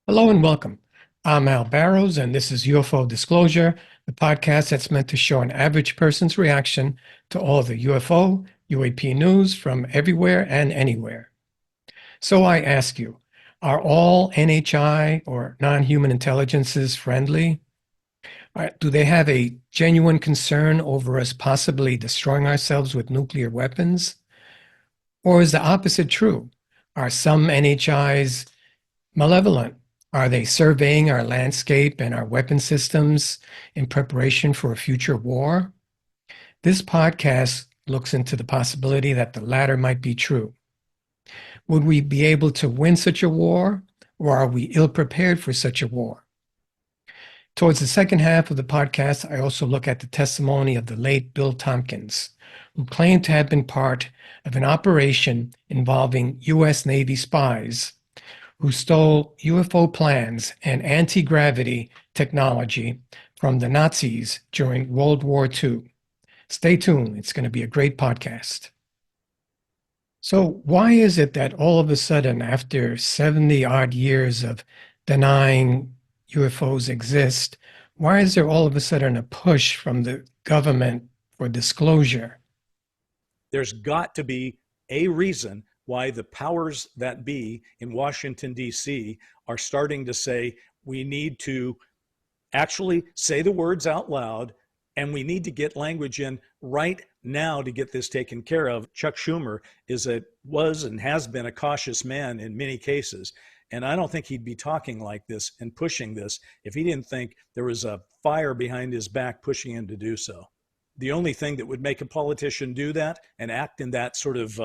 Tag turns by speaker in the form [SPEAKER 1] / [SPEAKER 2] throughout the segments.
[SPEAKER 1] Hello and welcome. I'm Al Barrows, and this is UFO Disclosure, the podcast that's meant to show an average person's reaction to all the UFO, UAP news from everywhere and anywhere. So I ask you, are all NHI or non-human intelligences friendly? Do they have a genuine concern over us possibly destroying ourselves with nuclear weapons? Or is the opposite true? Are some NHIs malevolent? Are they surveying our landscape and our weapon systems in preparation for a future war? This podcast looks into the possibility that the latter might be true. Would we be able to win such a war, or are we ill prepared for such a war? Towards the second half of the podcast, I also look at the testimony of the late Bill Tompkins, who claimed to have been part of an operation involving U.S. Navy spies who stole UFO plans and anti-gravity technology from the Nazis during World War II. Stay tuned. It's going to be a great podcast. So why is it that all of a sudden, after 70 odd years of denying UFOs exist, why is there all of a sudden a push from the government for disclosure?
[SPEAKER 2] There's got to be a reason why the powers that be in Washington, D.C. are starting to say we need to actually say the words out loud, and we need to get language in right now to get this taken care of. Chuck Schumer was and has been a cautious man in many cases. And I don't think he'd be talking like this and pushing this if he didn't think there was a fire behind his back pushing him to do so. The only thing that would make a politician do that and act in that sort of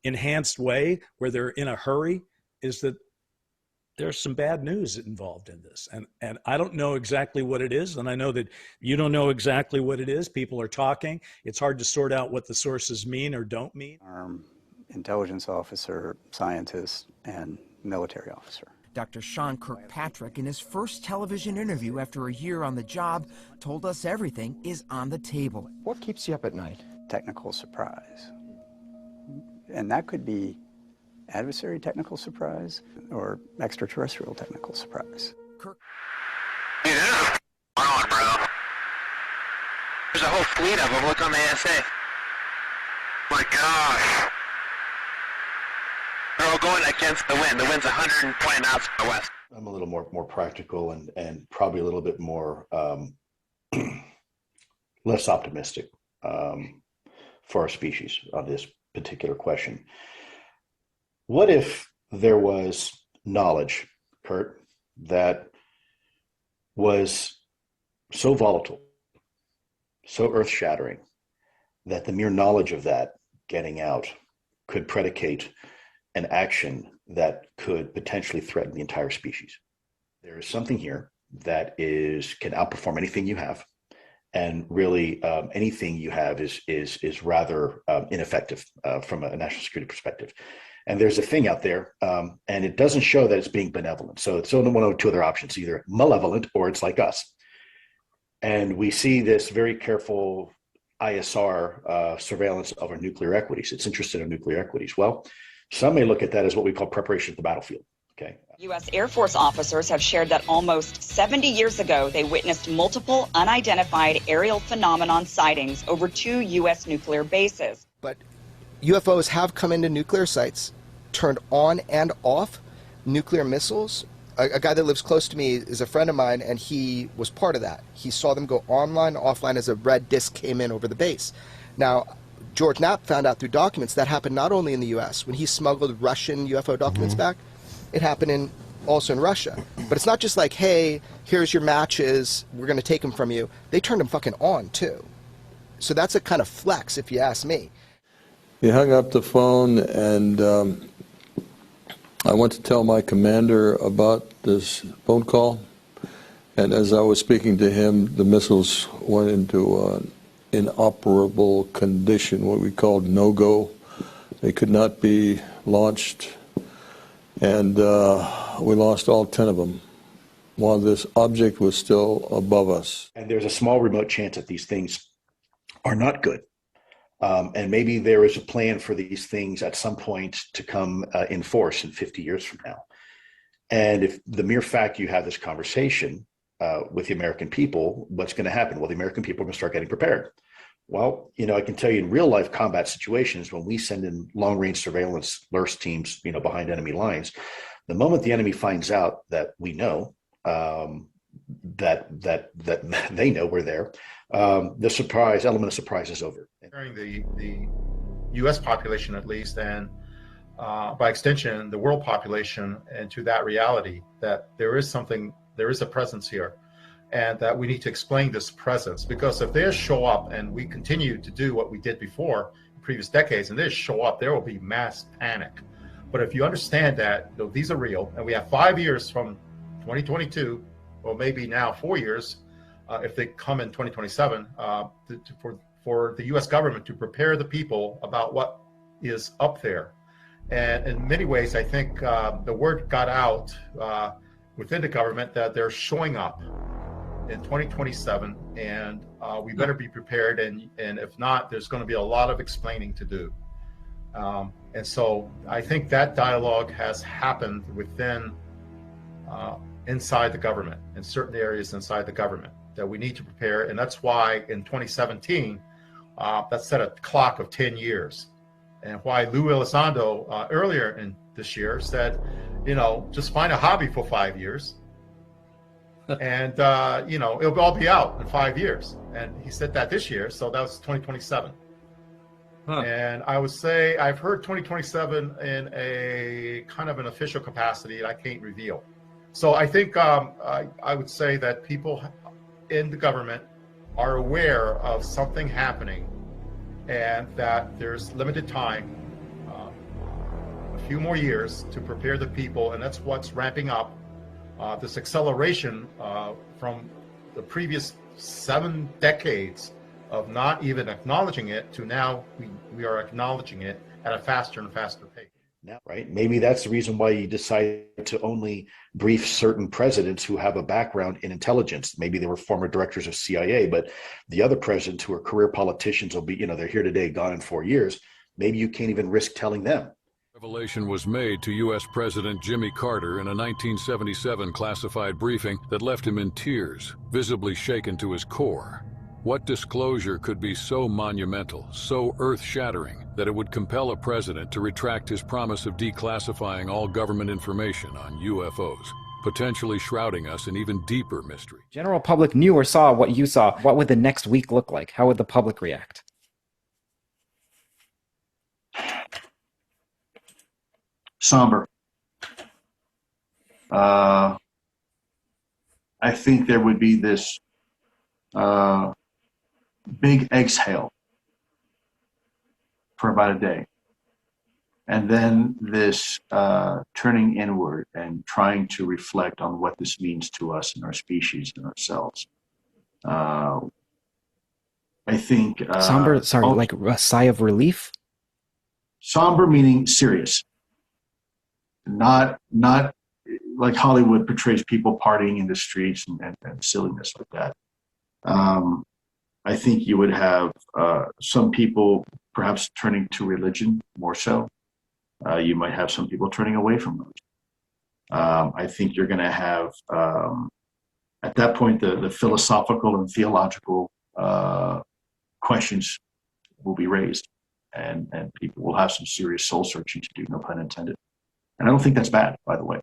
[SPEAKER 2] enhanced way where they're in a hurry is that there's some bad news involved in this. And I don't know exactly what it is. And I know that you don't know exactly what it is. People are talking. It's hard to sort out what the sources mean or don't mean.
[SPEAKER 3] Intelligence officer, scientist, and military officer.
[SPEAKER 4] Dr. Sean Kirkpatrick, in his first television interview after a year on the job, told us everything is on the table.
[SPEAKER 5] What keeps you up at night?
[SPEAKER 3] Technical surprise. And that could be adversary technical surprise or extraterrestrial technical surprise.
[SPEAKER 6] Hey, there's a on, bro. There's a whole fleet of them. Look on the ASA. My gosh. They're all going against the wind. The wind's 120 knots from the west.
[SPEAKER 7] I'm a little more practical and probably a little bit more less optimistic for our species on this particular question. What if there was knowledge, Kurt, that was so volatile, so earth-shattering, that the mere knowledge of that getting out could predicate an action that could potentially threaten the entire species? There is something here that can outperform anything you have, and really anything you have is rather ineffective from a national security perspective. And there's a thing out there, and it doesn't show that it's being benevolent. So it's only one of two other options: either malevolent or it's like us. And we see this very careful ISR surveillance of our nuclear equities. It's interested in nuclear equities. Well, some may look at that as what we call preparation of the battlefield. Okay.
[SPEAKER 8] U.S. Air Force officers have shared that almost 70 years ago, they witnessed multiple unidentified aerial phenomenon sightings over 2 U.S. nuclear bases.
[SPEAKER 5] But UFOs have come into nuclear sites, turned on and off nuclear missiles. A guy that lives close to me is a friend of mine, and he was part of that. He saw them go online, offline as a red disc came in over the base. Now, George Knapp found out through documents that happened not only in the U.S. When he smuggled Russian UFO documents back, it happened also in Russia. But it's not just like, hey, here's your matches, we're going to take them from you. They turned them fucking on, too. So that's a kind of flex, if you ask me.
[SPEAKER 9] He hung up the phone, and I went to tell my commander about this phone call. And as I was speaking to him, the missiles went into inoperable condition, what we called no-go. They could not be launched, and we lost all 10 of them while this object was still above us.
[SPEAKER 7] And there's a small remote chance that these things are not good. And maybe there is a plan for these things at some point to come in force in 50 years from now. And if the mere fact you have this conversation with the American people, what's going to happen? Well, the American people are going to start getting prepared. Well, I can tell you in real life combat situations, when we send in long range surveillance LRS teams, behind enemy lines, the moment the enemy finds out that we know that they know we're there, the element of surprise is over.
[SPEAKER 10] During the U.S. population, at least, and by extension, the world population, into that reality that there is a presence here, and that we need to explain this presence. Because if they show up and we continue to do what we did before in previous decades, and they show up, there will be mass panic. But if you understand that these are real, and we have 5 years from 2022, or maybe now 4 years, if they come in 2027, for the U.S. government to prepare the people about what is up there. And in many ways, I think the word got out within the government that they're showing up in 2027, and we better be prepared. And if not, there's going to be a lot of explaining to do. And so I think that dialogue has happened within, inside the government, in certain areas inside the government, that we need to prepare. And that's why in 2017, that set a clock of 10 years. And why Luis Elizondo earlier in this year said, just find a hobby for 5 years. And, it'll all be out in 5 years. And he said that this year. So that was 2027. Huh. And I would say I've heard 2027 in a kind of an official capacity that I can't reveal. So I think I would say that people in the government are aware of something happening, and that there's limited time, a few more years to prepare the people, and that's what's ramping up this acceleration from the previous 7 decades of not even acknowledging it to now we are acknowledging it at a faster and faster pace.
[SPEAKER 7] Now, right? Maybe that's the reason why you decided to only brief certain presidents who have a background in intelligence. Maybe they were former directors of CIA, but the other presidents who are career politicians will be, they're here today, gone in 4 years. Maybe you can't even risk telling them.
[SPEAKER 11] Revelation was made to U.S. President Jimmy Carter in a 1977 classified briefing that left him in tears, visibly shaken to his core. What disclosure could be so monumental, so earth-shattering, that it would compel a president to retract his promise of declassifying all government information on UFOs, potentially shrouding us in even deeper mystery?
[SPEAKER 12] General public knew or saw what you saw. What would the next week look like? How would the public react?
[SPEAKER 13] Somber. I think there would be this big exhale for about a day, and then this turning inward and trying to reflect on what this means to us and our species and ourselves. I think
[SPEAKER 12] somber. Sorry, like a sigh of relief.
[SPEAKER 13] Somber meaning serious, not like Hollywood portrays people partying in the streets and silliness like that. I think you would have some people perhaps turning to religion more so. You might have some people turning away from religion. I think you're going to have, at that point, the philosophical and theological questions will be raised, and people will have some serious soul searching to do, no pun intended. And I don't think that's bad, by the way.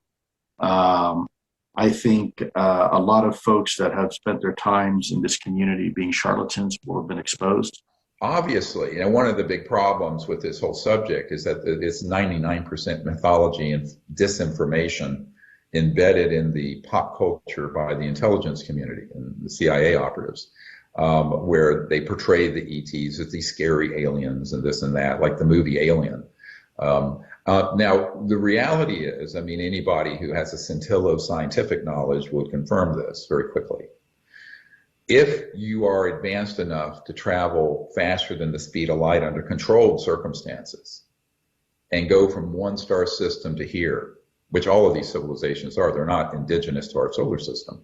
[SPEAKER 13] I think a lot of folks that have spent their times in this community being charlatans will have been exposed.
[SPEAKER 14] Obviously, one of the big problems with this whole subject is that it's 99% mythology and disinformation embedded in the pop culture by the intelligence community and the CIA operatives, where they portray the ETs as these scary aliens and this and that, like the movie Alien. Now, the reality is, anybody who has a scintilla of scientific knowledge would confirm this very quickly. If you are advanced enough to travel faster than the speed of light under controlled circumstances and go from one star system to here, which all of these civilizations are, they're not indigenous to our solar system.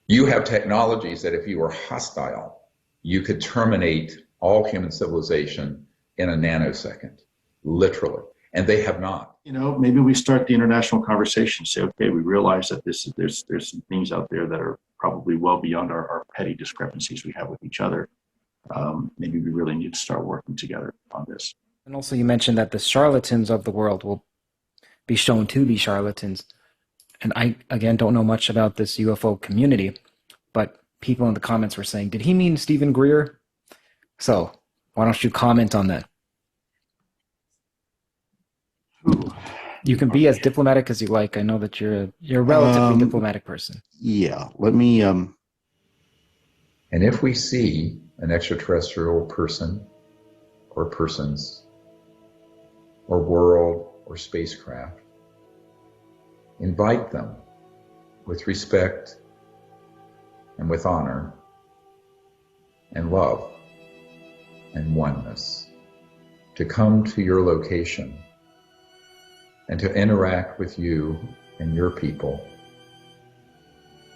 [SPEAKER 14] You have technologies that if you were hostile, you could terminate all human civilization in a nanosecond. Literally. and they have not.
[SPEAKER 13] Maybe we start the international conversation. Say, okay, we realize that there's some things out there that are probably well beyond our petty discrepancies we have with each other. Maybe we really need to start working together on this.
[SPEAKER 12] And also, you mentioned that the charlatans of the world will be shown to be charlatans. And I, again, don't know much about this UFO community, but people in the comments were saying, did he mean Stephen Greer? So why don't you comment on that?
[SPEAKER 13] Ooh.
[SPEAKER 12] You can be as diplomatic as you like. I know that you're a relatively diplomatic person.
[SPEAKER 13] Yeah, let me...
[SPEAKER 14] And if we see an extraterrestrial person or persons or world or spacecraft, invite them with respect and with honor and love and oneness to come to your location and to interact with you and your people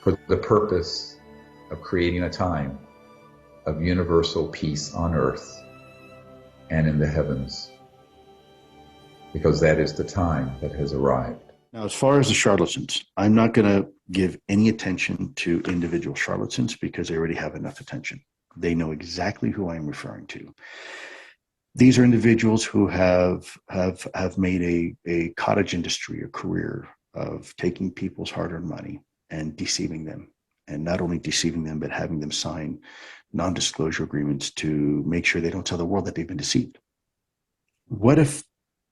[SPEAKER 14] for the purpose of creating a time of universal peace on earth and in the heavens, because that is the time that has arrived.
[SPEAKER 13] Now, as far as the charlatans, I'm not going to give any attention to individual charlatans because they already have enough attention. They know exactly who I'm referring to. These are individuals who have made a cottage industry, a career of taking people's hard-earned money and deceiving them. And not only deceiving them, but having them sign non-disclosure agreements to make sure they don't tell the world that they've been deceived. What if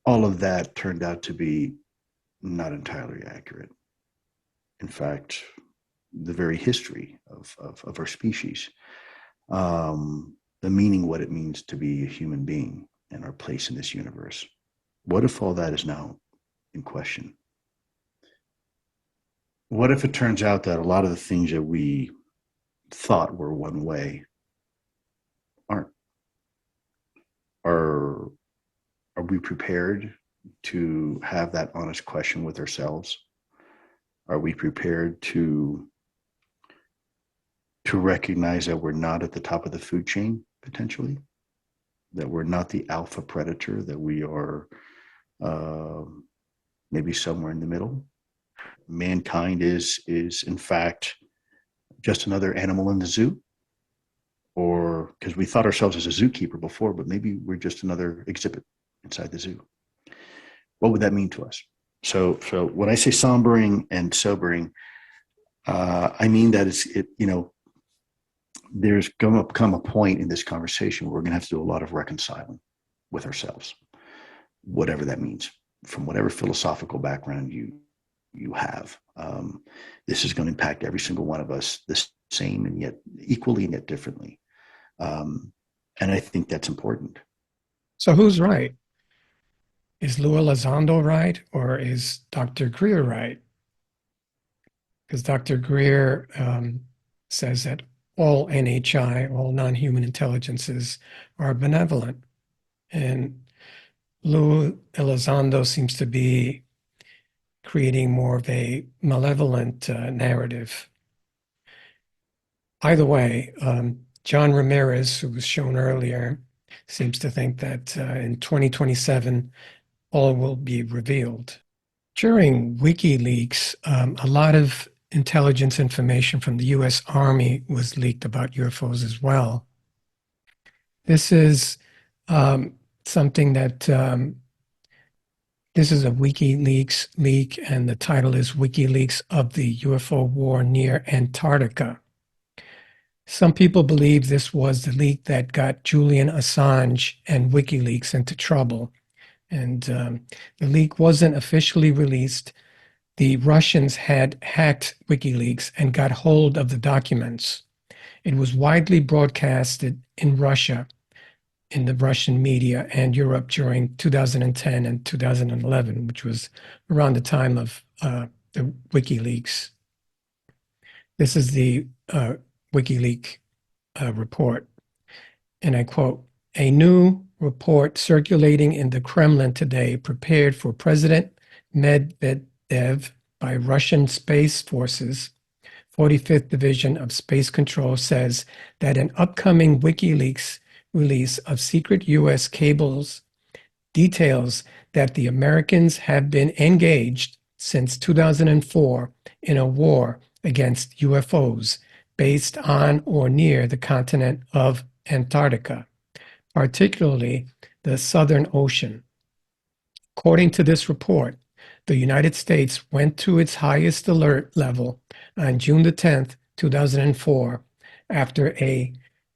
[SPEAKER 13] all of that turned out to be not entirely accurate? In fact, the very history of our species, the meaning, what it means to be a human being and our place in this universe. What if all that is now in question? What if it turns out that a lot of the things that we thought were one way aren't? Are we prepared to have that honest question with ourselves? Are we prepared to recognize that we're not at the top of the food chain, potentially? That we're not the alpha predator, that we are maybe somewhere in the middle? Mankind is in fact just another animal in the zoo? Or because we thought ourselves as a zookeeper before, but maybe we're just another exhibit inside the zoo. What would that mean to us? So when I say sombering and sobering, I mean that there's going to come a point in this conversation where we're going to have to do a lot of reconciling with ourselves, whatever that means, from whatever philosophical background you have. This is going to impact every single one of us the same and yet equally and yet differently. And I think that's important.
[SPEAKER 1] So who's right? Is Luis Elizondo right, or is Dr. Greer right? Because Dr. Greer says that all NHI, all non-human intelligences, are benevolent. And Luis Elizondo seems to be creating more of a malevolent narrative. Either way, John Ramiez, who was shown earlier, seems to think that in 2027, all will be revealed. During WikiLeaks, a lot of intelligence information from the U.S. Army was leaked about UFOs as well. This is something that, this is a WikiLeaks leak, and the title is WikiLeaks of the UFO War Near Antarctica. Some people believe this was the leak that got Julian Assange and WikiLeaks into trouble. And the leak wasn't officially released. The Russians had hacked WikiLeaks and got hold of the documents. It was widely broadcasted in Russia, in the Russian media and Europe during 2010 and 2011, which was around the time of the WikiLeaks. This is the WikiLeaks report, and I quote, "A new report circulating in the Kremlin today, prepared for President Medvedev by Russian Space Forces, 45th Division of Space Control, says that an upcoming WikiLeaks release of secret U.S. cables details that the Americans have been engaged since 2004 in a war against UFOs based on or near the continent of Antarctica, particularly the Southern Ocean. According to this report, the United States went to its highest alert level on June the 10th, 2004, after a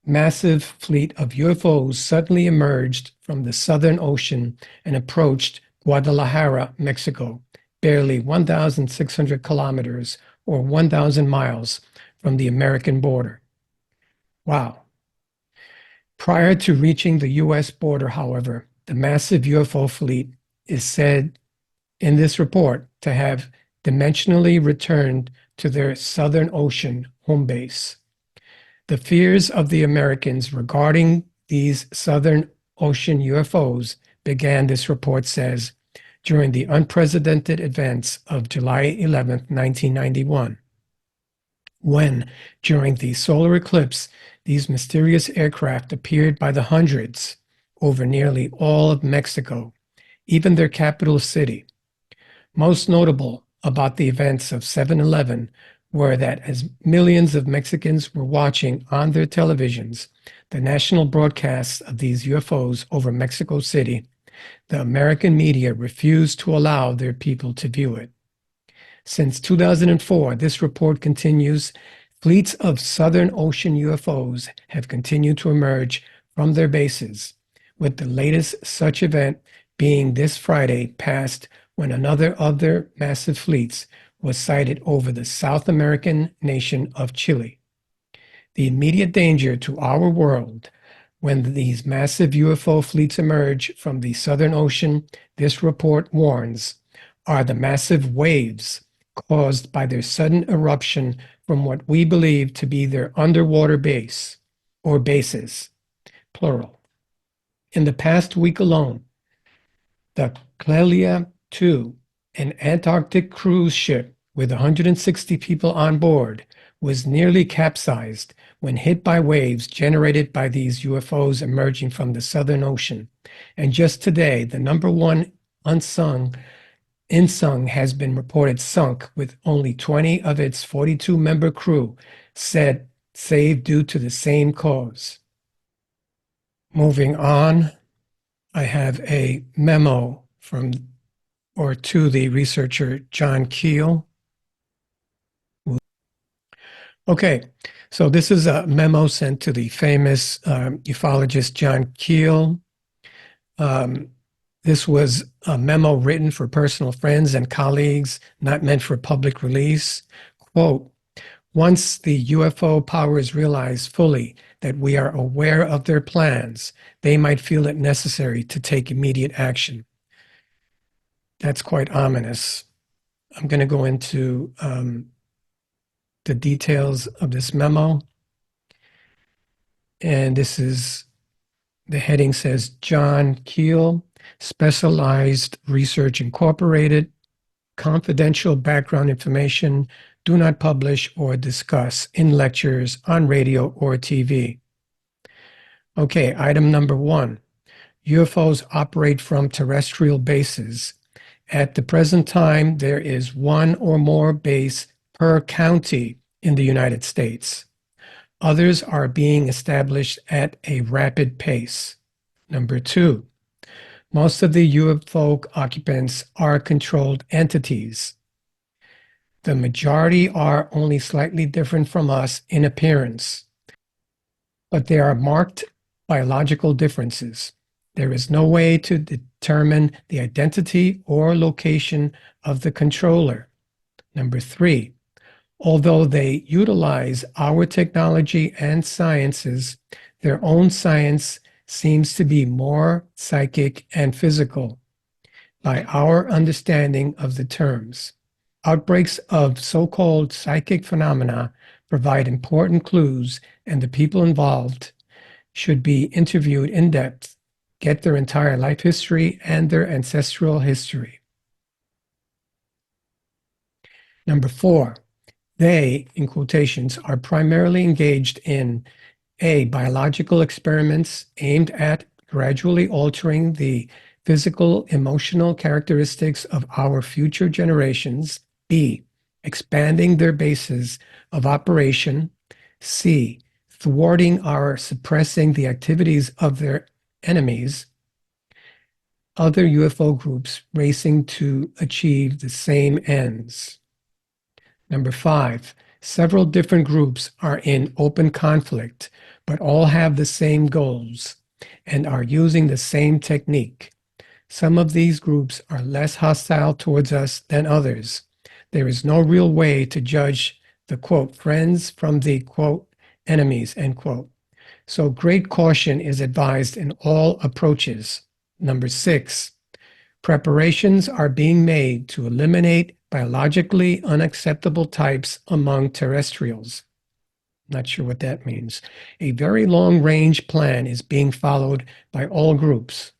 [SPEAKER 1] massive fleet of UFOs suddenly emerged from the Southern Ocean and approached Guadalajara, Mexico, barely 1,600 kilometers or 1,000 miles from the American border. Wow. Prior to reaching the U.S. border, however, the massive UFO fleet is said in this report to have dimensionally returned to their Southern Ocean home base. The fears of the Americans regarding these Southern Ocean UFOs began, this report says, during the unprecedented events of July 11, 1991, when, during the solar eclipse, these mysterious aircraft appeared by the hundreds over nearly all of Mexico, even their capital city. Most notable about the events of 7/11 were that as millions of Mexicans were watching on their televisions the national broadcasts of these UFOs over Mexico City, the American media refused to allow their people to view it. Since 2004, this report continues, fleets of Southern Ocean UFOs have continued to emerge from their bases, with the latest such event being this Friday past, when another of their massive fleets was sighted over the South American nation of Chile. The immediate danger to our world when these massive UFO fleets emerge from the Southern Ocean, this report warns, are the massive waves caused by their sudden eruption from what we believe to be their underwater base, or bases, plural. In the past week alone, the Clelia II, an Antarctic cruise ship with 160 people on board, was nearly capsized when hit by waves generated by these UFOs emerging from the Southern Ocean. And just today, the number one insung has been reported sunk with only 20 of its 42-member crew said saved due to the same cause. Moving on, I have a memo to the researcher John Keel. Okay, so this is a memo sent to the famous ufologist John Keel. This was a memo written for personal friends and colleagues, not meant for public release. Quote, once the UFO powers realize fully that we are aware of their plans, they might feel it necessary to take immediate action. That's quite ominous. I'm going to go into the details of this memo. And this is, the heading says, John Keel, Specialized Research Incorporated, confidential background information, do not publish or discuss in lectures, on radio or TV. Okay, item number 1, UFOs operate from terrestrial bases. At the present time, there is one or more base per county in the United States. Others are being established at a rapid pace. Number 2, most of the UFO occupants are controlled entities. The majority are only slightly different from us in appearance, but there are marked biological differences. There is no way to determine the identity or location of the controller. Number 3, although they utilize our technology and sciences, their own science seems to be more psychic and physical by our understanding of the terms. Outbreaks of so-called psychic phenomena provide important clues, and the people involved should be interviewed in depth, get their entire life history and their ancestral history. Number 4, they, in quotations, are primarily engaged in A, biological experiments aimed at gradually altering the physical, emotional characteristics of our future generations. B, expanding their bases of operation. C, thwarting or suppressing the activities of their enemies. Other UFO groups racing to achieve the same ends. Number 5, several different groups are in open conflict, but all have the same goals and are using the same technique. Some of these groups are less hostile towards us than others. There is no real way to judge the, quote, friends from the, quote, enemies, end quote. So great caution is advised in all approaches. Number 6, preparations are being made to eliminate biologically unacceptable types among terrestrials. Not sure what that means. A very long-range plan is being followed by all groups.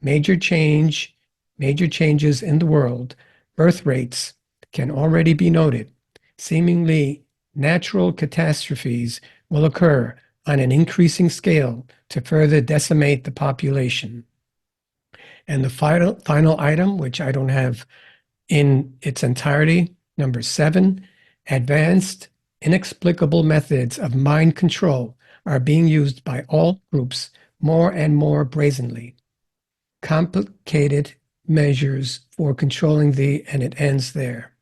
[SPEAKER 1] Major changes in the world, birth rates can already be noted. Seemingly natural catastrophes will occur on an increasing scale to further decimate the population. And the final item, which I don't have in its entirety, number 7, advanced inexplicable methods of mind control are being used by all groups more and more brazenly. Complicated measures for controlling and it ends there.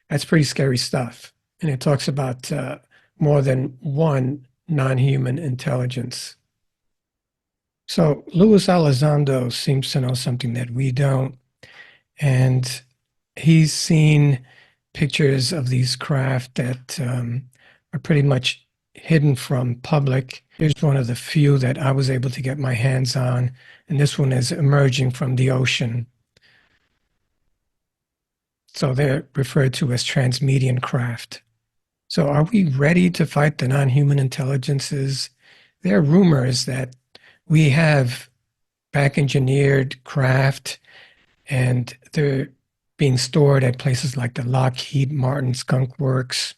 [SPEAKER 1] That's pretty scary stuff. And it talks about more than one non-human intelligence. So Luis Elizondo seems to know something that we don't. And he's seen pictures of these craft that are pretty much hidden from public. Here's one of the few that I was able to get my hands on, and this one is emerging from the ocean. So they're referred to as transmedian craft. So are we ready to fight the non-human intelligences? There are rumors that we have back-engineered craft, and they're being stored at places like the Lockheed Martin Skunk Works,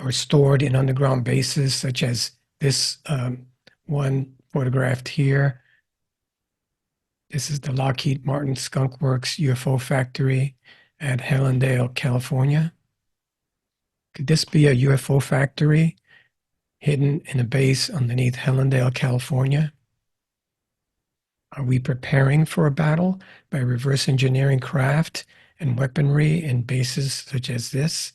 [SPEAKER 1] or stored in underground bases, such as this one photographed here. This is the Lockheed Martin Skunk Works UFO factory at Helendale, California. Could this be a UFO factory hidden in a base underneath Helendale, California? Are we preparing for a battle by reverse engineering craft and weaponry in bases such as this?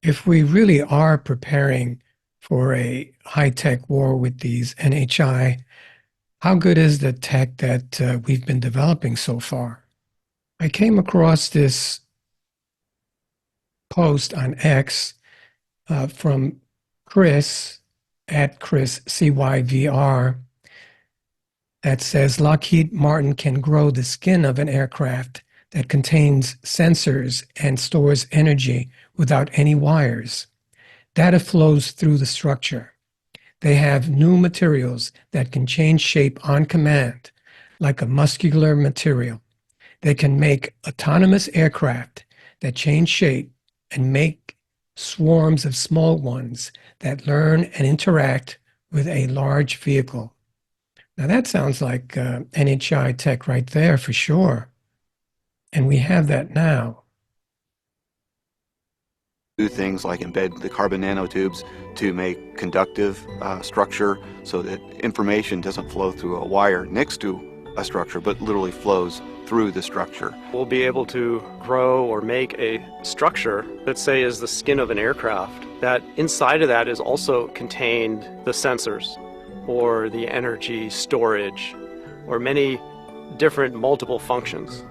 [SPEAKER 1] If we really are preparing for a high-tech war with these NHI, how good is the tech that we've been developing so far? I came across this post on X from Chris, at Chris CYVR, that says Lockheed Martin can grow the skin of an aircraft that contains sensors and stores energy without any wires. Data flows through the structure. They have new materials that can change shape on command, like a muscular material. They can make autonomous aircraft that change shape and make swarms of small ones that learn and interact with a large vehicle. Now that sounds like NHI tech right there for sure. And we have that now.
[SPEAKER 15] Do things like embed the carbon nanotubes to make conductive structure so that information doesn't flow through a wire next to a structure, but literally flows through the structure.
[SPEAKER 16] We'll be able to grow or make a structure that, say, is the skin of an aircraft, that inside of that is also contained the sensors or the energy storage or many different multiple functions.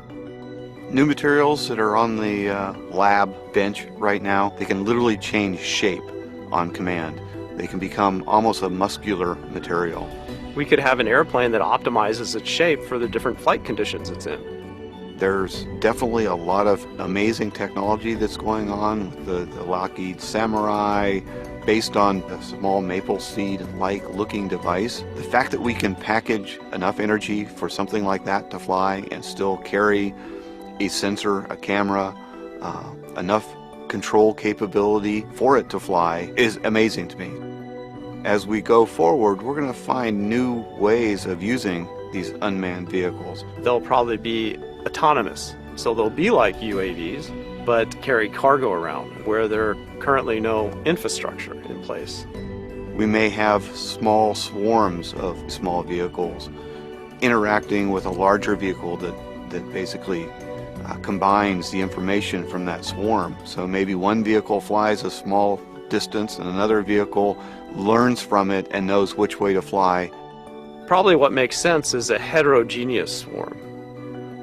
[SPEAKER 15] New materials that are on the lab bench right now, they can literally change shape on command. They can become almost a muscular material.
[SPEAKER 16] We could have an airplane that optimizes its shape for the different flight conditions it's in.
[SPEAKER 15] There's definitely a lot of amazing technology that's going on with the Lockheed Samurai, based on a small maple seed-like looking device. The fact that we can package enough energy for something like that to fly and still carry a sensor, a camera, enough control capability for it to fly is amazing to me. as we go forward, we're going to find new ways of using these unmanned vehicles.
[SPEAKER 16] They'll probably be autonomous, so they'll be like UAVs, but carry cargo around where there are currently no infrastructure in place.
[SPEAKER 15] We may have small swarms of small vehicles interacting with a larger vehicle that basically combines the information from that swarm. So maybe one vehicle flies a small distance and another vehicle learns from it and knows which way to fly.
[SPEAKER 16] Probably what makes sense is a heterogeneous swarm.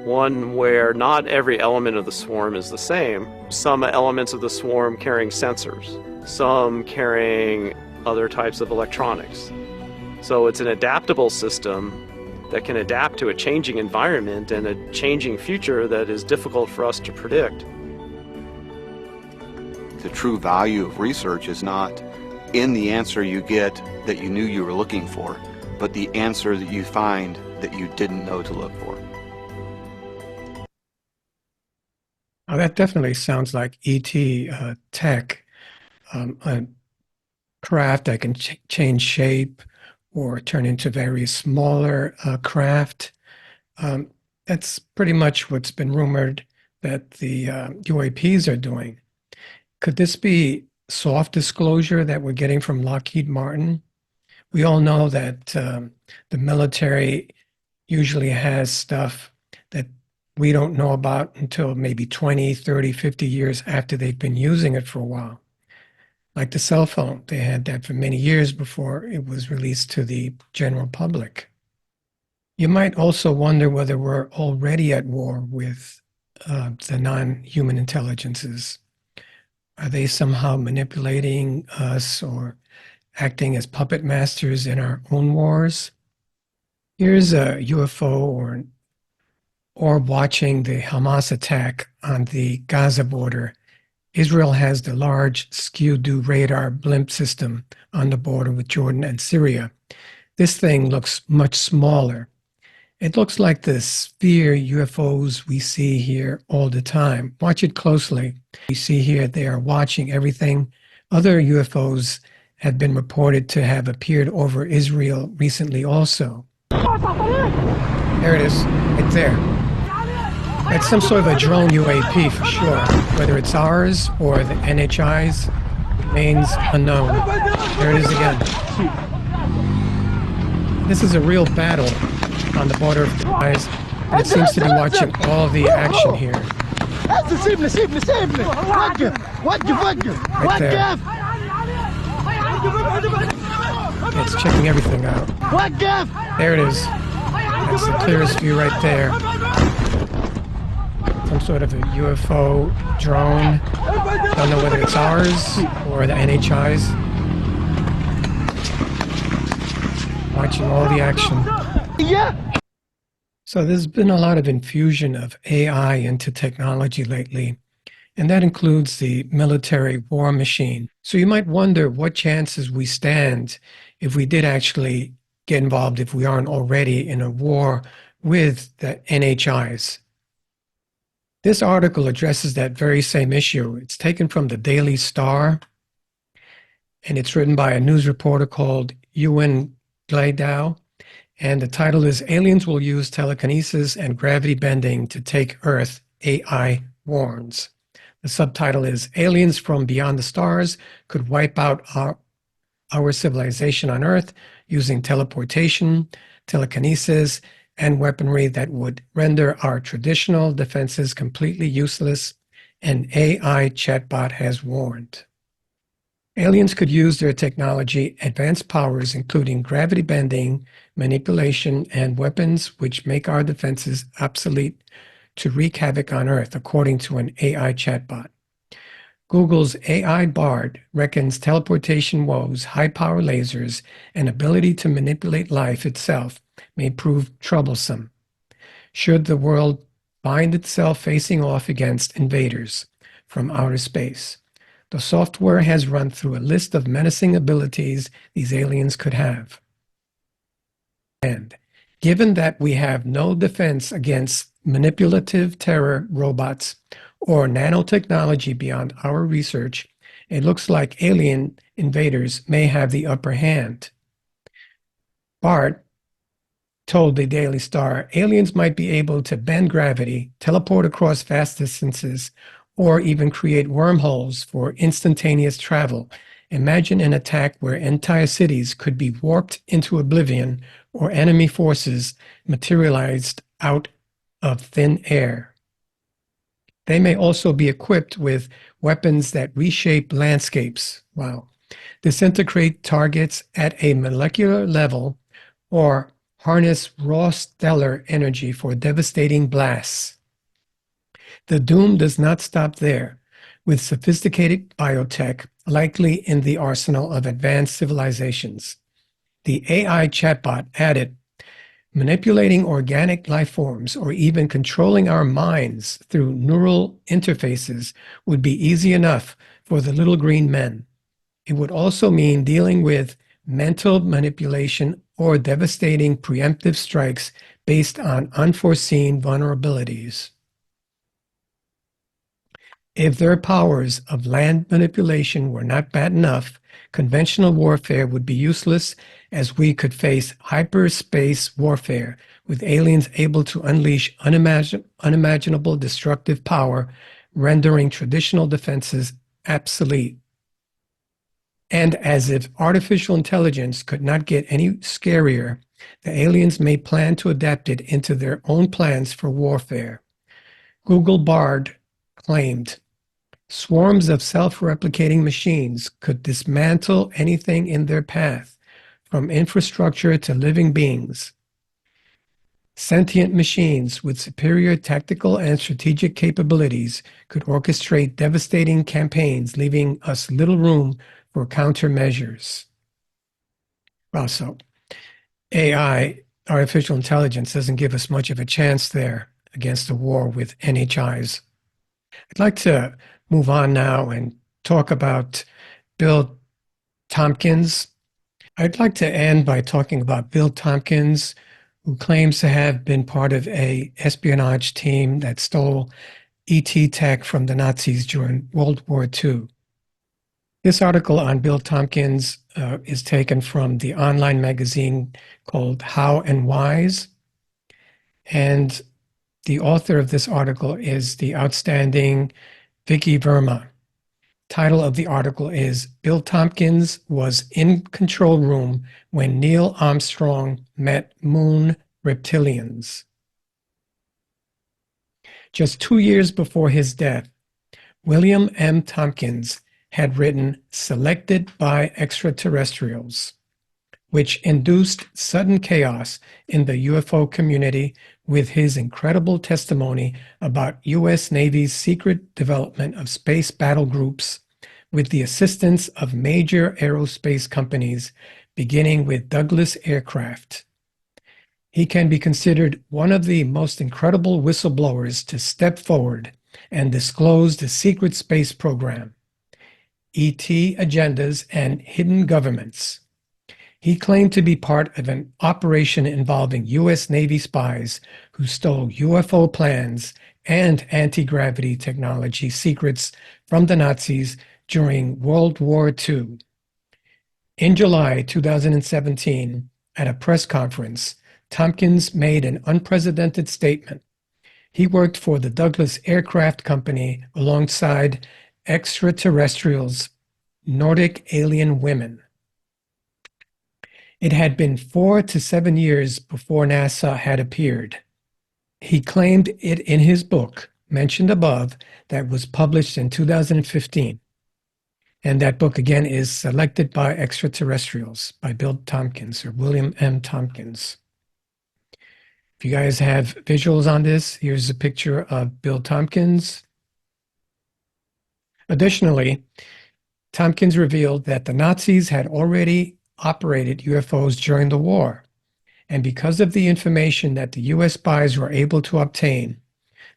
[SPEAKER 16] One where not every element of the swarm is the same. Some elements of the swarm carrying sensors, some carrying other types of electronics. So it's an adaptable system that can adapt to a changing environment and a changing future that is difficult for us to predict.
[SPEAKER 15] The true value of research is not in the answer you get that you knew you were looking for, but the answer that you find that you didn't know to look for.
[SPEAKER 1] Oh, that definitely sounds like ET tech, a craft that can change shape or turn into very smaller craft. That's pretty much what's been rumored that the UAPs are doing. Could this be soft disclosure that we're getting from Lockheed Martin? We all know that the military usually has stuff that we don't know about until maybe 20, 30, 50 years after they've been using it for a while. Like the cell phone, they had that for many years before it was released to the general public. You might also wonder whether we're already at war with the non-human intelligences. Are they somehow manipulating us or acting as puppet masters in our own wars? Here's a UFO or an orb watching the Hamas attack on the Gaza border. Israel has the large Skew-Do radar blimp system on the border with Jordan and Syria. This thing looks much smaller. It looks like the sphere UFOs we see here all the time. Watch it closely. You see here they are watching everything. Other UFOs have been reported to have appeared over Israel recently also. There it is, right there. That's some sort of a drone UAP for sure. Whether it's ours or the NHIs remains unknown. There it is again. This is a real battle on the border of the eyes, and it seems to be watching all the action here. Right there. It's checking everything out. There it is. That's the clearest view right there. Some sort of a UFO drone. Don't know whether it's ours or the NHIs. Watching all the action. So there's been a lot of infusion of AI into technology lately, and that includes the military war machine. So you might wonder what chances we stand if we did actually get involved, if we aren't already in a war with the NHIs. This article addresses that very same issue. It's taken from the Daily Star, and it's written by a news reporter called Ewan Gladau, and the title is Aliens Will Use Telekinesis and Gravity Bending to Take Earth, AI Warns. The subtitle is Aliens from Beyond the Stars Could Wipe Out Our Civilization on Earth Using Teleportation, Telekinesis, and weaponry that would render our traditional defenses completely useless, an AI chatbot has warned. Aliens could use their technology, advanced powers, including gravity bending, manipulation, and weapons which make our defenses obsolete to wreak havoc on Earth, according to an AI chatbot. Google's AI Bard reckons teleportation woes, high-power lasers, and ability to manipulate life itself may prove troublesome should the world find itself facing off against invaders from outer space. The software has run through a list of menacing abilities these aliens could have. And given that we have no defense against manipulative terror robots or nanotechnology beyond our research, it looks like alien invaders may have the upper hand. Bart told the Daily Star, aliens might be able to bend gravity, teleport across vast distances, or even create wormholes for instantaneous travel. Imagine an attack where entire cities could be warped into oblivion or enemy forces materialized out of thin air. They may also be equipped with weapons that reshape landscapes. Wow. Disintegrate targets at a molecular level or harness raw stellar energy for devastating blasts. The doom does not stop there, with sophisticated biotech likely in the arsenal of advanced civilizations. The AI chatbot added, manipulating organic life forms or even controlling our minds through neural interfaces would be easy enough for the little green men. It would also mean dealing with mental manipulation or devastating preemptive strikes based on unforeseen vulnerabilities. If their powers of land manipulation were not bad enough, conventional warfare would be useless, as we could face hyperspace warfare with aliens able to unleash unimaginable destructive power, rendering traditional defenses obsolete. And as if artificial intelligence could not get any scarier, the aliens may plan to adapt it into their own plans for warfare. Google Bard claimed, swarms of self-replicating machines could dismantle anything in their path, from infrastructure to living beings. Sentient machines with superior tactical and strategic capabilities could orchestrate devastating campaigns, leaving us little room for countermeasures. Also, AI, artificial intelligence, doesn't give us much of a chance there against the war with NHIs. I'd like to move on now and talk about Bill Tompkins. I'd like to end by talking about Bill Tompkins, who claims to have been part of an espionage team that stole ET tech from the Nazis during World War II. This article on Bill Tompkins is taken from the online magazine called How and Whys, and the author of this article is the outstanding Vicky Verma. Title of the article is Bill Tompkins was in control room when Neil Armstrong met moon reptilians. Just 2 years before his death, William M. Tompkins had written Selected by Extraterrestrials, which induced sudden chaos in the UFO community with his incredible testimony about U.S. Navy's secret development of space battle groups with the assistance of major aerospace companies, beginning with Douglas Aircraft. He can be considered one of the most incredible whistleblowers to step forward and disclose the secret space program, ET agendas, and hidden governments. He claimed to be part of an operation involving U.S. Navy spies who stole UFO plans and anti-gravity technology secrets from the Nazis during World War II. In July 2017, at a press conference, Tompkins made an unprecedented statement. He worked for the Douglas Aircraft Company alongside extraterrestrials, Nordic alien women. It had been 4 to 7 years before NASA had appeared. He claimed it in his book, mentioned above, that was published in 2015. And that book, again, is Selected by Extraterrestrials by Bill Tompkins, or William M. Tompkins. If you guys have visuals on this, here's a picture of Bill Tompkins. Additionally, Tompkins revealed that the Nazis had already operated UFOs during the war, and because of the information that the U.S. spies were able to obtain,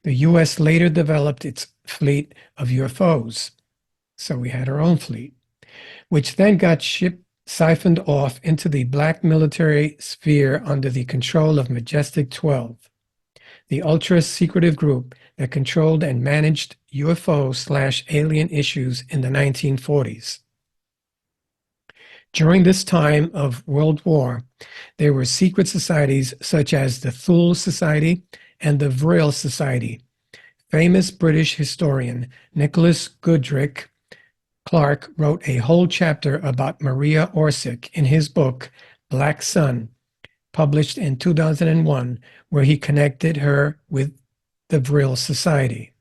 [SPEAKER 1] the U.S. later developed its fleet of UFOs. So we had our own fleet, which then got siphoned off into the black military sphere under the control of Majestic 12. the ultra-secretive group that controlled and managed UFO/alien issues in the 1940s. During this time of World War, there were secret societies such as the Thule Society and the Vril Society. Famous British historian Nicholas Goodrick Clark wrote a whole chapter about Maria Orsic in his book Black Sun, published in 2001, where he connected her with the Vril Society.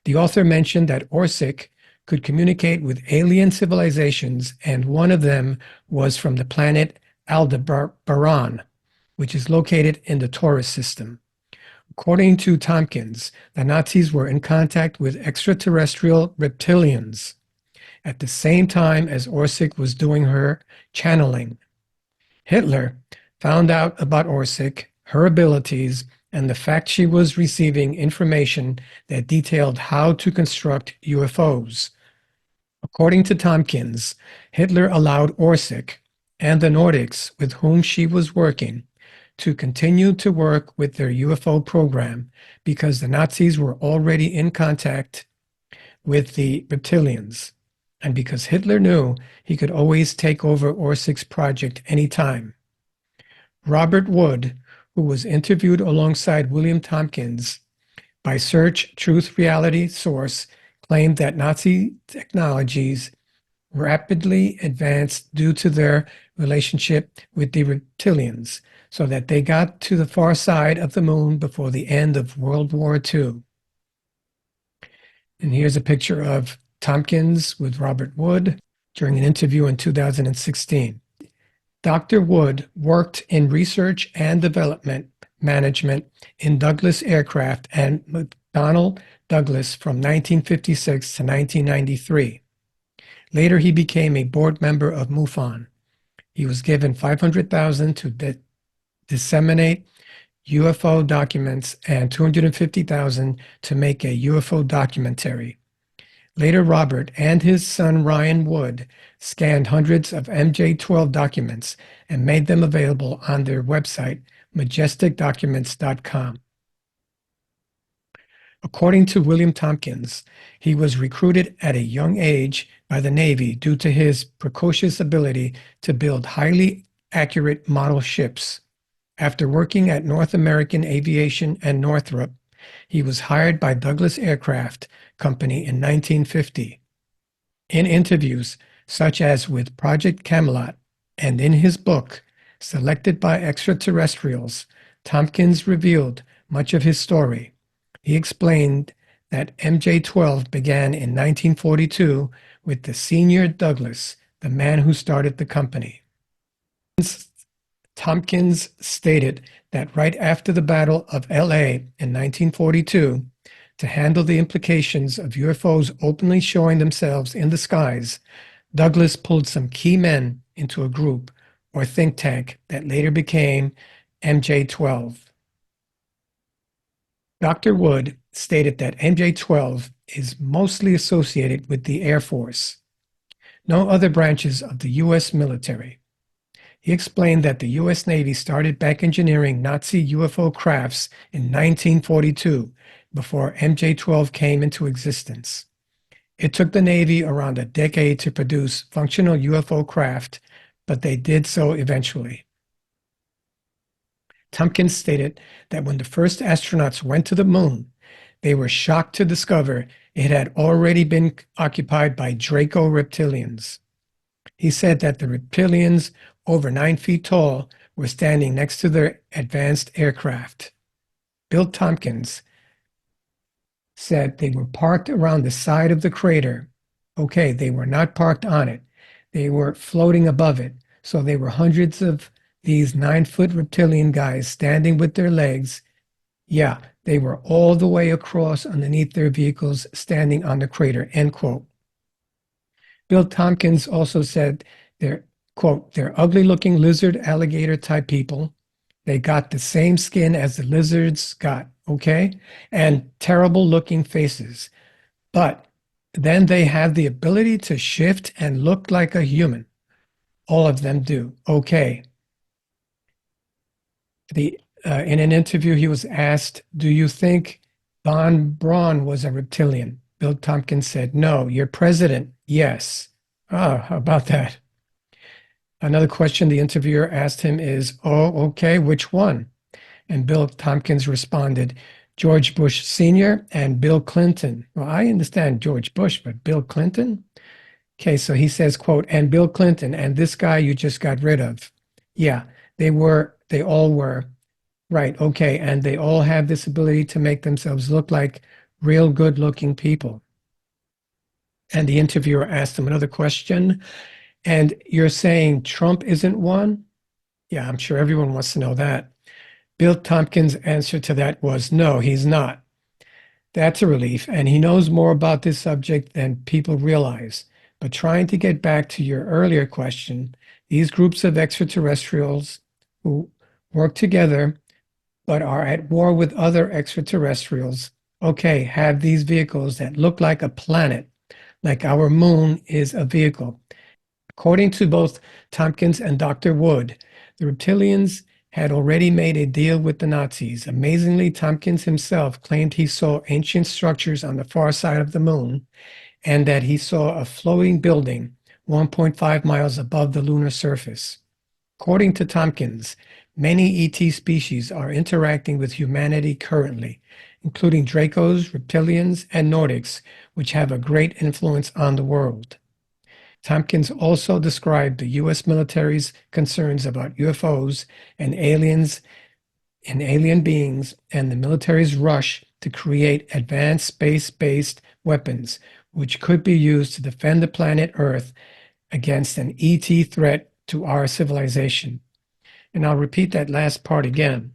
[SPEAKER 1] The author mentioned that Orsic could communicate with alien civilizations, and one of them was from the planet Aldebaran, which is located in the Taurus system. According to Tompkins, the Nazis were in contact with extraterrestrial reptilians at the same time as Orsic was doing her channeling. Hitler found out about Orsic, her abilities, and the fact she was receiving information that detailed how to construct UFOs. According to Tompkins, Hitler allowed Orsic and the Nordics with whom she was working to continue to work with their UFO program because the Nazis were already in contact with the reptilians, and because Hitler knew he could always take over Orsic's project anytime. Robert Wood, who was interviewed alongside William Tompkins by Search Truth Reality Source, claimed that Nazi technologies rapidly advanced due to their relationship with the reptilians, so that they got to the far side of the moon before the end of World War II. And here's a picture of Tompkins with Robert Wood during an interview in 2016. Dr. Wood worked in research and development management in Douglas Aircraft and McDonnell Douglas from 1956 to 1993. Later, he became a board member of MUFON. He was given $500,000 to disseminate UFO documents and $250,000 to make a UFO documentary. Later, Robert and his son Ryan Wood scanned hundreds of MJ-12 documents and made them available on their website, majesticdocuments.com. According to William Tompkins, he was recruited at a young age by the Navy due to his precocious ability to build highly accurate model ships. After working at North American Aviation and Northrop, he was hired by Douglas Aircraft Company in 1950. In interviews, such as with Project Camelot and in his book, Selected by Extraterrestrials, Tompkins revealed much of his story. He explained that MJ-12 began in 1942 with the senior Douglas, the man who started the company. Tompkins stated that right after the Battle of L.A. in 1942, to handle the implications of UFOs openly showing themselves in the skies, Douglas pulled some key men into a group or think tank that later became MJ-12. Dr. Wood stated that MJ-12 is mostly associated with the Air Force, no other branches of the U.S. military. He explained that the U.S. Navy started back engineering Nazi UFO crafts in 1942, before MJ-12 came into existence. It took the Navy around a decade to produce functional UFO craft, but they did so eventually. Tompkins stated that when the first astronauts went to the moon, they were shocked to discover it had already been occupied by Draco reptilians. He said that the reptilians, over 9 feet tall, were standing next to their advanced aircraft. Bill Tompkins said they were parked around the side of the crater. Okay, they were not parked on it. They were floating above it. So they were hundreds of these 9-foot reptilian guys standing with their legs. Yeah, they were all the way across underneath their vehicles standing on the crater, end quote. Bill Tompkins also said they're, quote, they're ugly-looking lizard alligator type people. They got the same skin as the lizards got, okay? And terrible-looking faces. But then they have the ability to shift and look like a human. All of them do, okay. in an interview, he was asked, "Do you think Von Braun was a reptilian?" Bill Tompkins said, "No. Your president, yes." Ah, how about that? Another question the interviewer asked him is, "Oh, okay, which one?" And Bill Tompkins responded, "George Bush Sr. and Bill Clinton." Well, I understand George Bush, but Bill Clinton? Okay, so he says, quote, "And Bill Clinton and this guy you just got rid of." Yeah, they all were. Right, okay, and they all have this ability to make themselves look like real good-looking people. And the interviewer asked him another question, "And you're saying Trump isn't one?" Yeah, I'm sure everyone wants to know that. Bill Tompkins' answer to that was, "No, he's not." That's a relief, and he knows more about this subject than people realize. But trying to get back to your earlier question, these groups of extraterrestrials who work together but are at war with other extraterrestrials, okay, have these vehicles that look like a planet, like our moon is a vehicle. According to both Tompkins and Dr. Wood, the reptilians had already made a deal with the Nazis. Amazingly, Tompkins himself claimed he saw ancient structures on the far side of the moon and that he saw a floating building 1.5 miles above the lunar surface. According to Tompkins, many ET species are interacting with humanity currently, including Dracos, reptilians, and Nordics, which have a great influence on the world. Tompkins also described the U.S. military's concerns about UFOs and aliens and alien beings and the military's rush to create advanced space-based weapons, which could be used to defend the planet Earth against an ET threat to our civilization. And I'll repeat that last part again.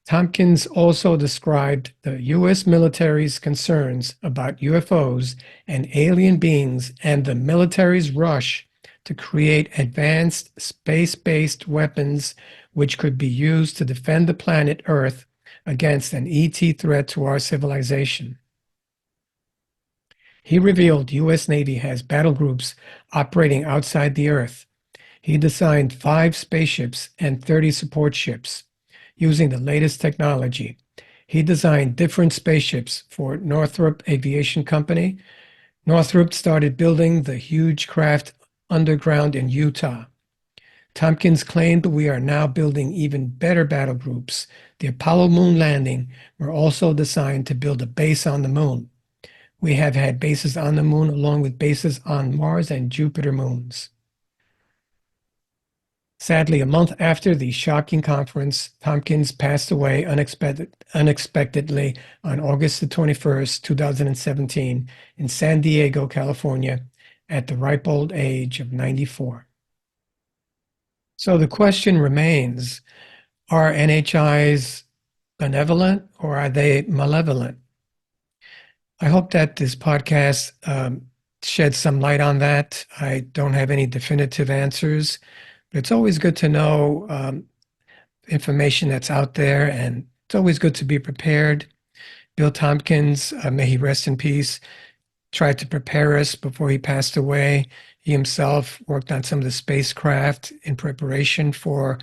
[SPEAKER 1] Tompkins also described the U.S. military's concerns about UFOs and alien beings and the military's rush to create advanced space-based weapons which could be used to defend the planet Earth against an ET threat to our civilization. He revealed U.S. Navy has battle groups operating outside the Earth. He designed 5 spaceships and 30 support ships using the latest technology. He designed different spaceships for Northrop Aviation Company. Northrop started building the huge craft underground in Utah. Tompkins claimed we are now building even better battle groups. The Apollo moon landing were also designed to build a base on the moon. We have had bases on the moon along with bases on Mars and Jupiter moons. Sadly, a month after the shocking conference, Tompkins passed away unexpectedly on August the 21st, 2017, in San Diego, California, at the ripe old age of 94. So the question remains, are NHIs benevolent or are they malevolent? I hope that this podcast sheds some light on that. I don't have any definitive answers. It's always good to know information that's out there, and it's always good to be prepared. Bill Tompkins, may he rest in peace, tried to prepare us before he passed away. He himself worked on some of the spacecraft in preparation for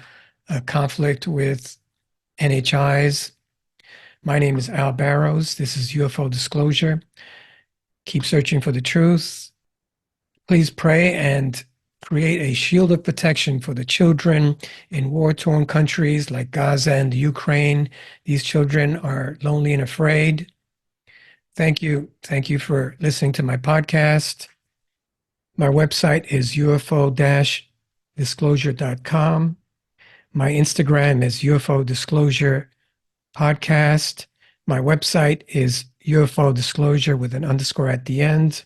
[SPEAKER 1] a conflict with NHIs. My name is Al Barrows. This is UFO Disclosure. Keep searching for the truth. Please pray and create a shield of protection for the children in war-torn countries like Gaza and Ukraine. These children are lonely and afraid. Thank you. Thank you for listening to my podcast. My website is ufo-disclosure.com. My Instagram is UFO Disclosure Podcast. My website is UFO Disclosure with an underscore at the end.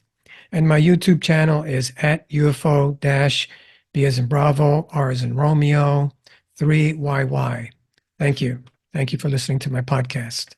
[SPEAKER 1] And my YouTube channel is at UFO-B as in Bravo, R as in Romeo, 3YY. Thank you. Thank you for listening to my podcast.